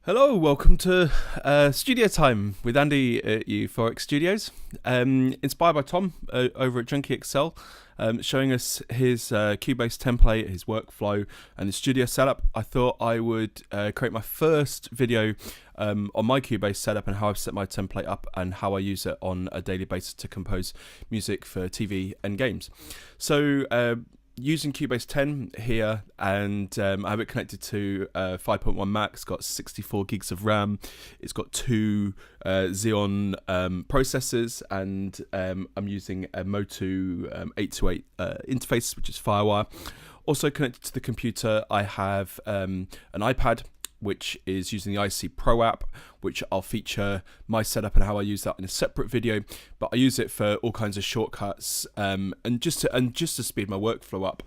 Hello, welcome to Studio Time with Andy at Euphoric Studios. Inspired by Tom over at Junkie XL, showing us his Cubase template, his workflow, and his studio setup. I thought I would create my first video on my Cubase setup and how I've set my template up and how I use it on a daily basis to compose music for TV and games. So, using Cubase 10 here, and I have it connected to 5.1 Mac. It's got 64 gigs of RAM. It's got two Xeon processors, and I'm using a Motu 828 interface, which is Firewire. Also connected to the computer, I have an iPad, which is using the IC Pro app, which I'll feature my setup and how I use that in a separate video. But I use it for all kinds of shortcuts and just to speed my workflow up.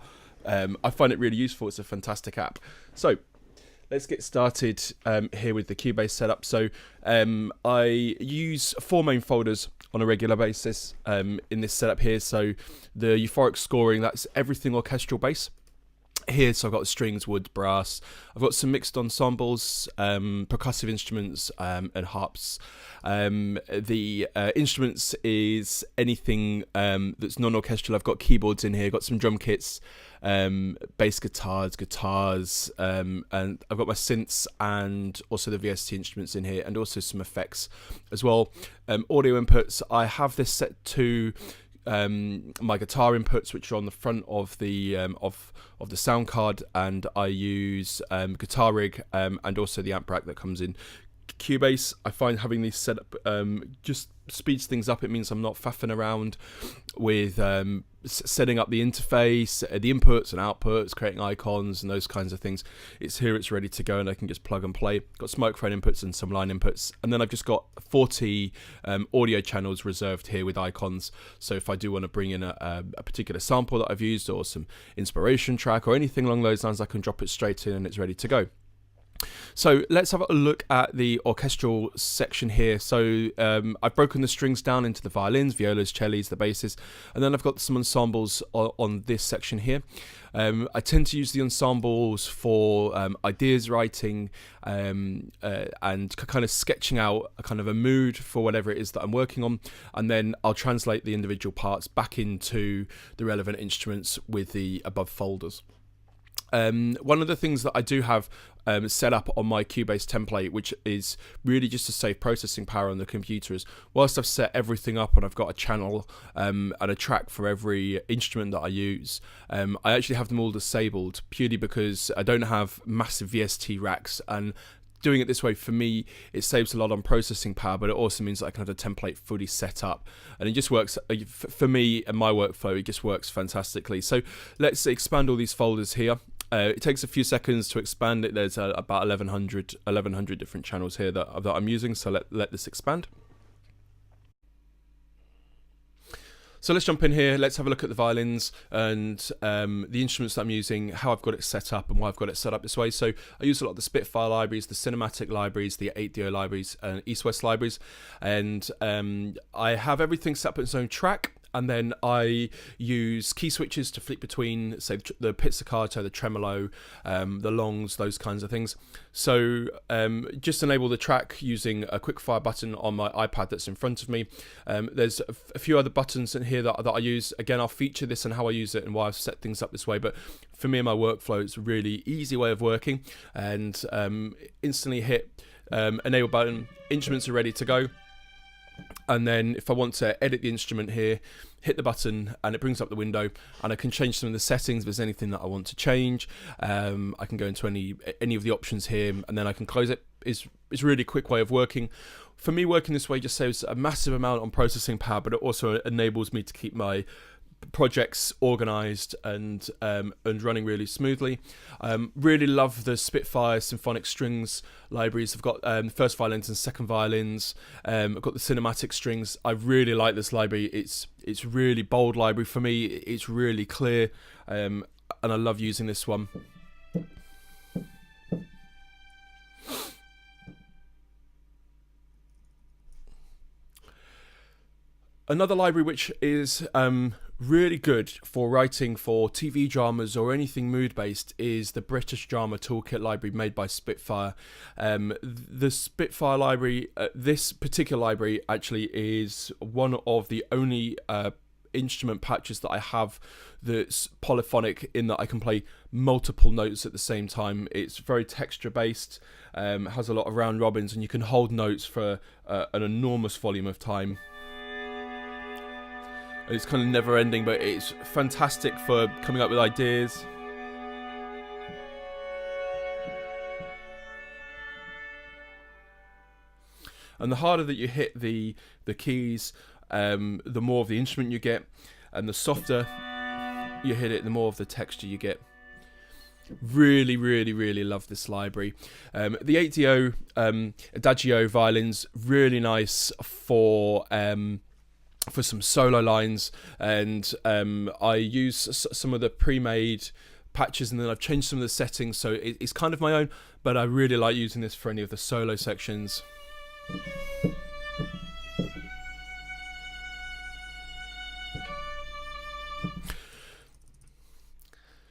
I find it really useful. It's a fantastic app. So let's get started here with the Cubase setup. So I use 4 main folders on a regular basis in this setup here. So the Euphoric scoring, that's everything orchestral bass. Here, so I've got the strings, wood, brass. I've got some mixed ensembles, percussive instruments, and harps. The instruments is anything that's non-orchestral. I've got keyboards in here, got some drum kits, bass guitars, and I've got my synths and also the VST instruments in here, and also some effects as well. Audio inputs, I have this set to my guitar inputs, which are on the front of the sound card, and I use Guitar Rig and also the amp rack that comes in Cubase. I find having these set up just speeds things up. It means I'm not faffing around with setting up the interface, the inputs and outputs, creating icons and those kinds of things. It's here, it's ready to go, and I can just plug and play. Got some microphone inputs and some line inputs, and then I've just got 40 audio channels reserved here with icons. So if I do want to bring in a particular sample that I've used or some inspiration track or anything along those lines, I can drop it straight in and it's ready to go. So let's have a look at the orchestral section here. So I've broken the strings down into the violins, violas, cellos, the basses, and then I've got some ensembles on this section here. I tend to use the ensembles for ideas writing and kind of sketching out a kind of a mood for whatever it is that I'm working on, and then I'll translate the individual parts back into the relevant instruments with the above folders. One of the things that I do have set up on my Cubase template, which is really just to save processing power on the computer, is whilst I've set everything up and I've got a channel and a track for every instrument that I use, I actually have them all disabled purely because I don't have massive VST racks, and doing it this way, for me, it saves a lot on processing power, but it also means that I can have the template fully set up, and it just works for me and my workflow. It just works fantastically. So let's expand all these folders here. It takes a few seconds to expand it. There's about 1100 different channels here that I'm using, so let this expand. So let's jump in here, let's have a look at the violins and the instruments that I'm using, how I've got it set up and why I've got it set up this way. So I use a lot of the Spitfire libraries, the cinematic libraries, the 8DO libraries, and East-West libraries, and I have everything set up in its own track. And then I use key switches to flick between, say, the pizzicato, the tremolo, the longs, those kinds of things. So just enable the track using a quick fire button on my iPad that's in front of me. There's a few other buttons in here that I use. Again, I'll feature this and how I use it and why I've set things up this way. But for me and my workflow, it's a really easy way of working. And instantly hit enable button, instruments are ready to go. And then if I want to edit the instrument here, hit the button and it brings up the window, and I can change some of the settings if there's anything that I want to change. I can go into any of the options here, and then I can close it. It's a really quick way of working. For me, working this way just saves a massive amount on processing power, but it also enables me to keep my projects organized and running really smoothly. Really love the Spitfire symphonic strings libraries. I've got first violins and second violins. I've got the cinematic strings. I really like this library. It's really bold library for me. It's really clear, and I love using this one. Another library which is really good for writing for TV dramas or anything mood-based is the British Drama Toolkit library made by Spitfire. The Spitfire library, this particular library actually is one of the only instrument patches that I have that's polyphonic, in that I can play multiple notes at the same time. It's very texture based, has a lot of round robins, and you can hold notes for an enormous volume of time. It's kind of never ending, but it's fantastic for coming up with ideas. And the harder that you hit the keys, the more of the instrument you get, and the softer you hit it, the more of the texture you get. Really, really, really love this library. The 8DO Adagio violins, really nice for some solo lines, and I use some of the pre-made patches, and then I've changed some of the settings, so it's kind of my own, but I really like using this for any of the solo sections.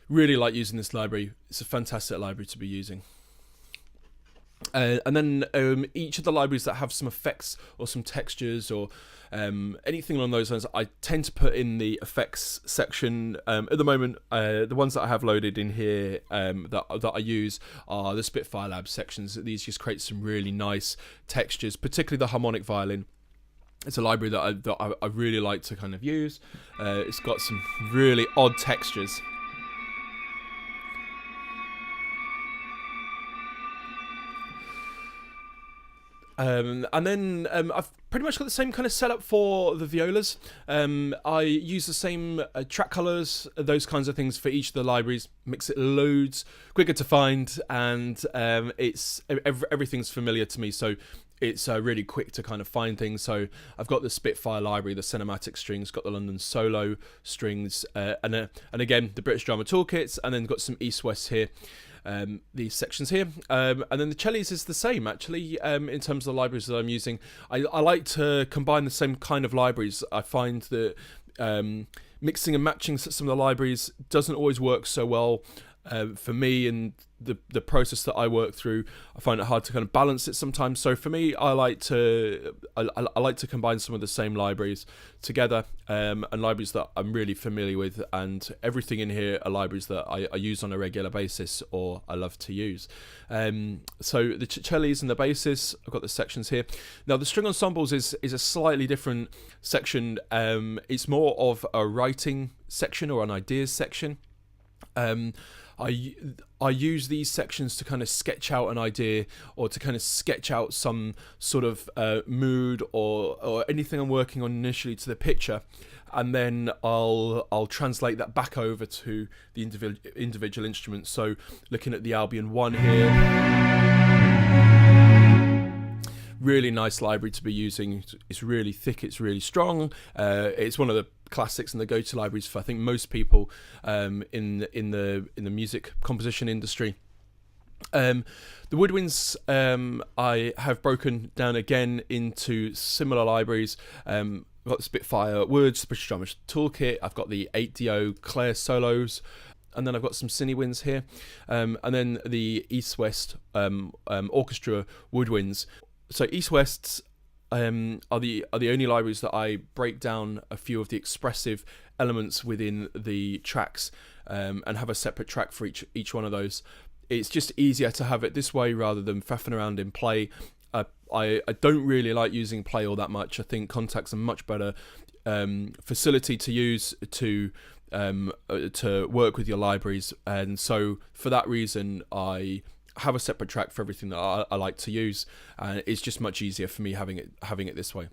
Really like using this library. It's a fantastic library to be using. And then each of the libraries that have some effects or some textures or anything along those lines, I tend to put in the effects section. At the moment, the ones that I have loaded in here that I use are the Spitfire Lab sections. These just create some really nice textures, particularly the harmonic violin. It's a library that I really like to kind of use. It's got some really odd textures. And then I've pretty much got the same kind of setup for the violas. I use the same track colours, those kinds of things for each of the libraries. Mix it loads, quicker to find, and everything's familiar to me, so it's really quick to kind of find things. So I've got the Spitfire library, the cinematic strings, got the London solo strings, and again the British Drama Toolkits, and then got some East-West here. These sections here, and then the cellos is the same actually, in terms of the libraries that I'm using. I like to combine the same kind of libraries. I find that mixing and matching some of the libraries doesn't always work so well for me, and the process that I work through, I find it hard to kind of balance it sometimes. So for me, I like to combine some of the same libraries together, and libraries that I'm really familiar with, and everything in here are libraries that I use on a regular basis or I love to use. So the cellos and the basses, I've got the sections here. Now the string ensembles is a slightly different section. It's more of a writing section or an ideas section. I use these sections to kind of sketch out an idea, or to kind of sketch out some sort of mood or anything I'm working on initially to the picture, and then I'll translate that back over to the individual instruments. So looking at the Albion 1 here, really nice library to be using. It's really thick, it's really strong. It's one of the classics and the go-to libraries for I think most people in the music composition industry. The woodwinds I have broken down again into similar libraries. I've got the Spitfire Woods, the British Drama Toolkit. I've got the 8DO Clare solos, and then I've got some Cine-winds here, and then the East-West orchestra woodwinds. So East-Wests are the only libraries that I break down a few of the expressive elements within the tracks, and have a separate track for each one of those. It's just easier to have it this way rather than faffing around in Play. I don't really like using Play all that much. I think Contact's a much better facility to use to work with your libraries, and so for that reason I have a separate track for everything that I like to use, and it's just much easier for me having it this way.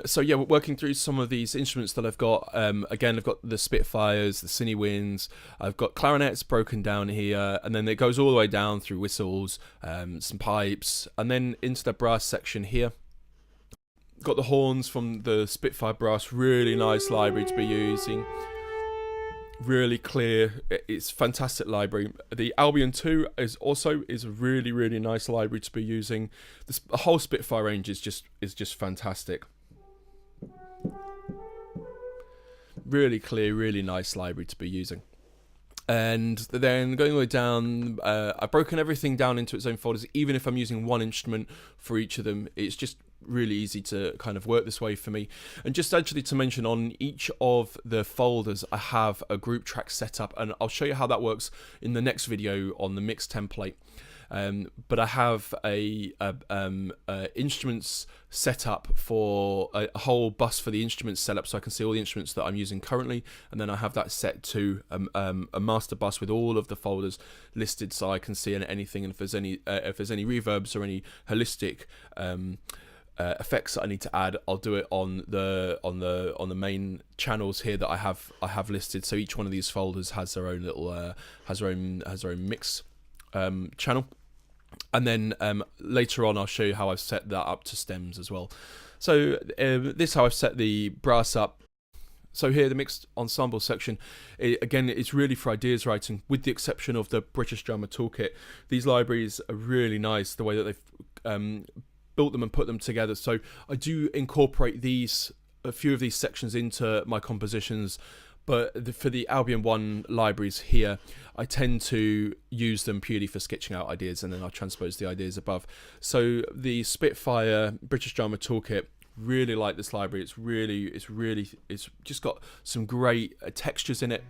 So yeah, we're working through some of these instruments that I've got. Again, I've got the Spitfires, the Cine-winds, I've got clarinets broken down here, and then it goes all the way down through whistles, some pipes, and then into the brass section here. Got the horns from the Spitfire brass, really nice library to be using. Really clear, it's fantastic library. The Albion 2 is a really, really nice library to be using. The whole Spitfire range is just fantastic. really clear, really nice library to be using. And then going all the way down, I've broken everything down into its own folders. Even if I'm using one instrument for each of them, it's just really easy to kind of work this way for me. And just actually to mention, on each of the folders I have a group track set up, and I'll show you how that works in the next video on the mix template. But I have a instruments set up for a whole bus for the instruments set up, so I can see all the instruments that I'm using currently, and then I have that set to a master bus with all of the folders listed, so I can see anything, and if there's any reverbs or any holistic effects that I need to add, I'll do it on the main channels here that I have listed. So each one of these folders has their own little has their own mix channel. And then later on I'll show you how I've set that up to stems as well. So this is how I've set the brass up. So here, the mixed ensemble section, again, it's really for ideas writing, with the exception of the British Drama Toolkit. These libraries are really nice, the way that they've built them and put them together. So I do incorporate a few of these sections into my compositions, but for the Albion 1 libraries here, I tend to use them purely for sketching out ideas, and then I transpose the ideas above. So the Spitfire British Drama Toolkit, really like this library. It's just got some great textures in it.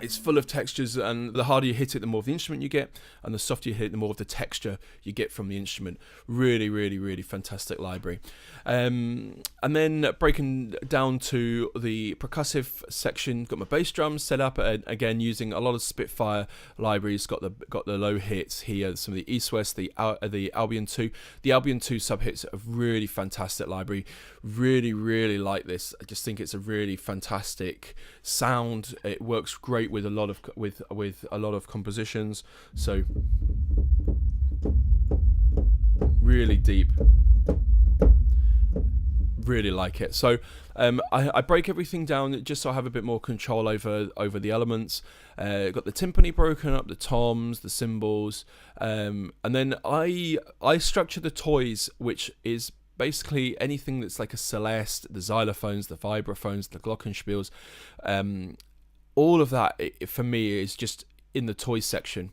It's full of textures, and the harder you hit it, the more of the instrument you get, and the softer you hit it, the more of the texture you get from the instrument. Really, really, really fantastic library. And then breaking down to the percussive section, got my bass drums set up, again using a lot of Spitfire libraries. Got the low hits here, some of the East West, the Albion 2. The Albion 2 sub hits, a really fantastic library. Really, really like this. I just think it's a really fantastic sound. It works great with a lot of compositions. So really deep, really like it. So I break everything down just so I have a bit more control over the elements. Got the timpani broken up, the toms, the cymbals, and then I structure the toys, which is basically anything that's like a celeste, the xylophones, the vibraphones, the glockenspiels. All of that for me is just in the toy section.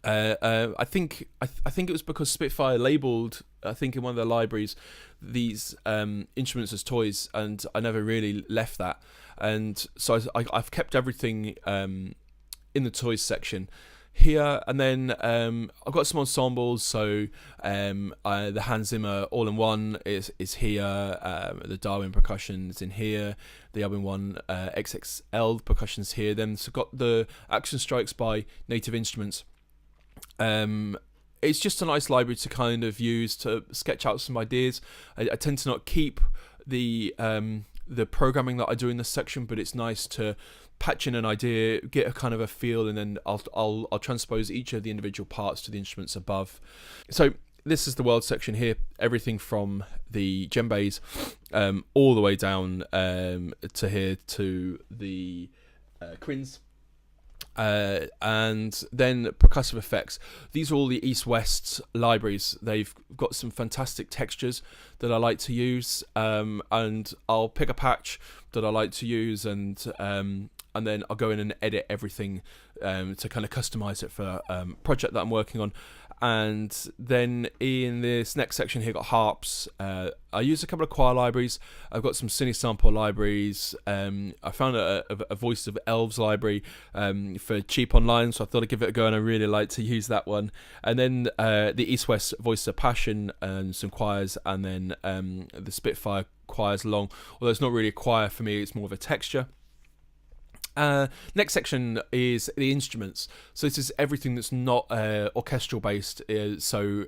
I think it was because Spitfire labelled, I think in one of their libraries, these instruments as toys, and I never really left that. And so I've kept everything in the toys section here. And then I've got some ensembles. So the Hans Zimmer All-in-One is here. The Darwin percussion is in here. The Albion 1 XXL percussion's here. Then so got the Action Strikes by Native Instruments. It's just a nice library to kind of use to sketch out some ideas. I tend to not keep the programming that I do in this section, but it's nice to patch in an idea, get a kind of a feel, and then I'll transpose each of the individual parts to the instruments above. So this is the world section here, everything from the djembes all the way down to here to the quins. And then percussive effects. These are all the East-West libraries. They've got some fantastic textures that I like to use, and I'll pick a patch that I like to use, and then I'll go in and edit everything to kind of customize it for a project that I'm working on. And then in this next section here, got harps. I use a couple of choir libraries. I've got some cine sample libraries. I found a Voice of Elves library for cheap online, so I thought I'd give it a go, and I really like to use that one. And then the East-West Voice of Passion and some choirs, and then the Spitfire choirs along. Although it's not really a choir for me, it's more of a texture. Next section is the instruments. So this is everything that's not orchestral based. So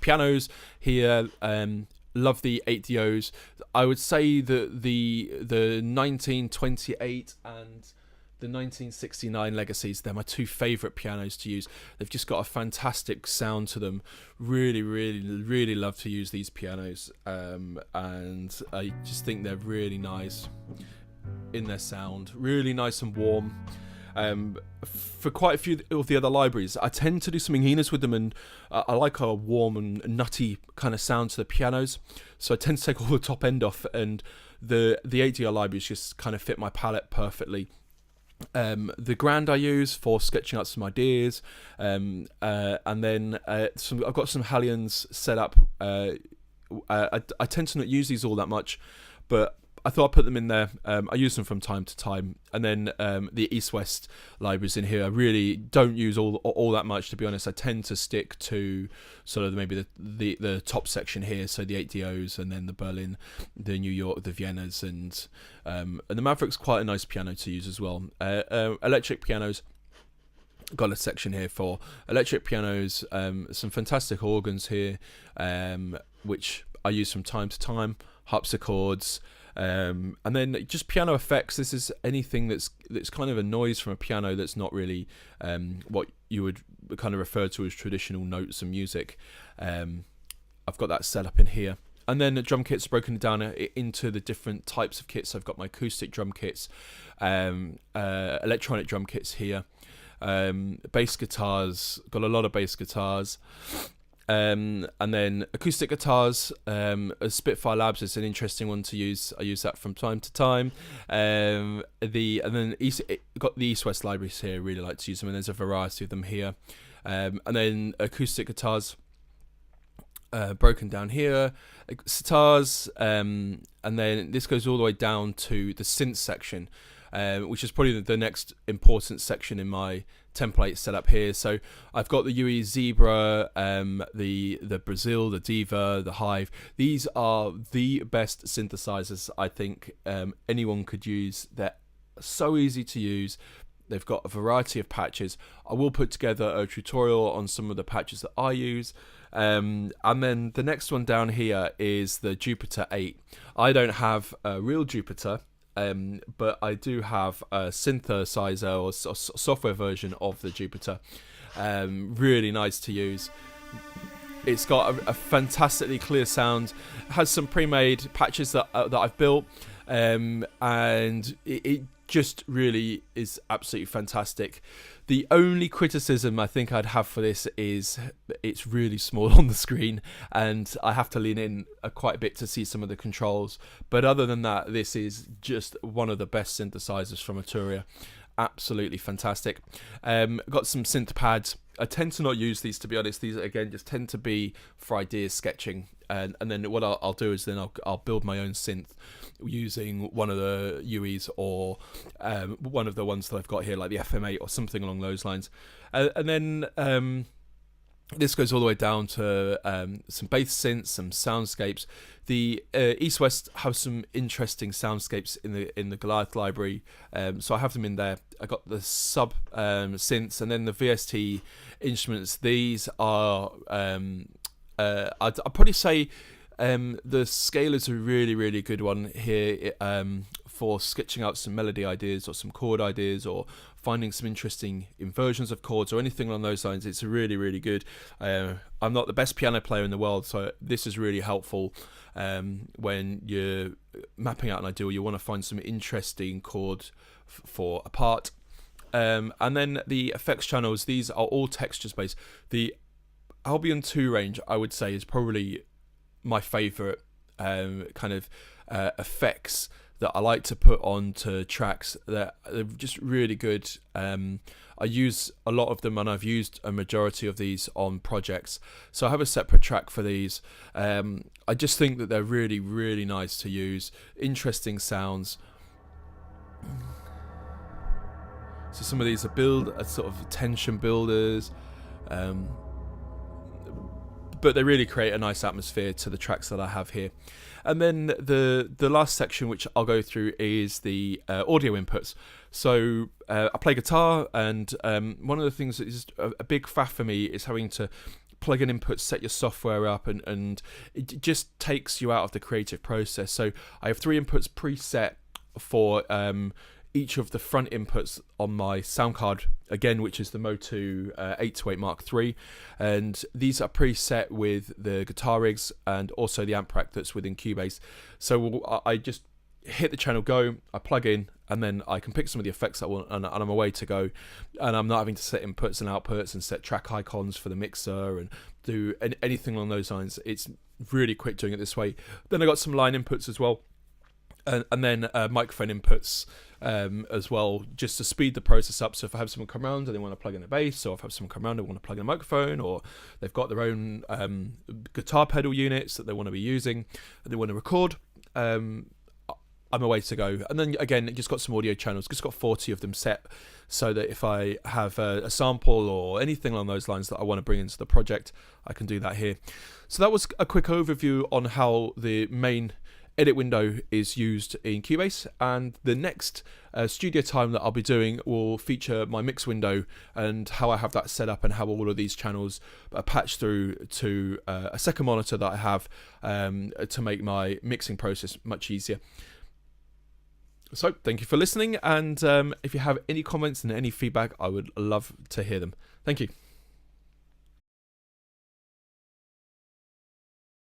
pianos here. Love the 8DOs. I would say that the 1928 and the 1969 Legacies, they're my two favourite pianos to use. They've just got a fantastic sound to them. Really, really, really love to use these pianos, and I just think they're really nice in their sound, really nice and warm. For quite a few of the other libraries, I tend to do some anginas with them, and I like a warm and nutty kind of sound to the pianos. So I tend to take all the top end off, and the 8DR libraries just kind of fit my palette perfectly. The Grand I use for sketching out some ideas, and then I've got some Hallions set up. I tend to not use these all that much, but I thought I'd put them in there. I use them from time to time. And then the East-West libraries in here, I really don't use all that much, to be honest. I tend to stick to sort of maybe the top section here, so the 8DOs, and then the Berlin, the New York, the Viennas, and the Maverick's quite a nice piano to use as well. Electric pianos, got a section here for electric pianos, some fantastic organs here, which I use from time to time, harpsichords, and then just piano effects. This is anything that's kind of a noise from a piano that's not really what you would kind of refer to as traditional notes and music. I've got that set up in here. And then the drum kits broken down into the different types of kits. I've got my acoustic drum kits, electronic drum kits here, bass guitars, got a lot of bass guitars. And then acoustic guitars, Spitfire Labs is an interesting one to use. I use that from time to time. Got the East-West libraries here. Really like to use them, and there's a variety of them here. And then acoustic guitars, broken down here, sitars, and then this goes all the way down to the synth section, which is probably the next important section in my template set up here. So I've got the UE Zebra, the Brazil, the Diva, the Hive. These are the best synthesizers I think anyone could use. They're so easy to use. They've got a variety of patches. I will put together a tutorial on some of the patches that I use. And then the next one down here is the Jupiter 8. I don't have a real Jupiter, but I do have a synthesizer or software version of the Jupiter. Really nice to use. It's got a fantastically clear sound. It has some pre-made patches that I've built, and it just really is absolutely fantastic. The only criticism I think I'd have for this is it's really small on the screen, and I have to lean in quite a bit to see some of the controls. But other than that, this is just one of the best synthesizers from Arturia. Absolutely fantastic. Got some synth pads. I tend to not use these, to be honest. These again just tend to be for ideas sketching, and then what I'll do is then I'll build my own synth using one of the UEs or one of the ones that I've got here, like the FM8 or something along those lines. And then this goes all the way down to some bass synths, some soundscapes. The East-West have some interesting soundscapes in the Goliath library, so I have them in there. I got the sub synths, and then the VST instruments. These are I'd probably say the scale is a really, really good one here for sketching out some melody ideas or some chord ideas, or finding some interesting inversions of chords or anything along those lines. It's really, really good. I'm not the best piano player in the world, so this is really helpful when you're mapping out an idea, or you want to find some interesting chord for a part. And then the effects channels, these are all textures based. The Albion 2 range, I would say, is probably my favourite kind of effects that I like to put onto tracks. They're just really good. I use a lot of them, and I've used a majority of these on projects, so I have a separate track for these. I just think that they're really, really nice to use. Interesting sounds. So some of these are sort of tension builders, but they really create a nice atmosphere to the tracks that I have here. And then the last section, which I'll go through, is the audio inputs. So I play guitar, and one of the things that is a big faff for me is having to plug in inputs, set your software up, and it just takes you out of the creative process. So I have 3 inputs preset for each of the front inputs on my sound card, again, which is the Motu 828 Mark III, and these are preset with the guitar rigs and also the amp rack that's within Cubase. So I just hit the channel go, I plug in, and then I can pick some of the effects I want, and I'm away to go. And I'm not having to set inputs and outputs and set track icons for the mixer and do anything along those lines. It's really quick doing it this way. Then I got some line inputs as well, and then microphone inputs as well, just to speed the process up. So if I have someone come around and they want to plug in a bass, or if I have someone come around and want to plug in a microphone, or they've got their own guitar pedal units that they want to be using and they want to record, I'm away to go. And then again, just got some audio channels, just got 40 of them set, so that if I have a sample or anything along those lines that I want to bring into the project, I can do that here. So that was a quick overview on how the main edit window is used in Cubase, and the next studio time that I'll be doing will feature my mix window and how I have that set up, and how all of these channels are patched through to a second monitor that I have to make my mixing process much easier. So thank you for listening, and if you have any comments and any feedback, I would love to hear them. Thank you.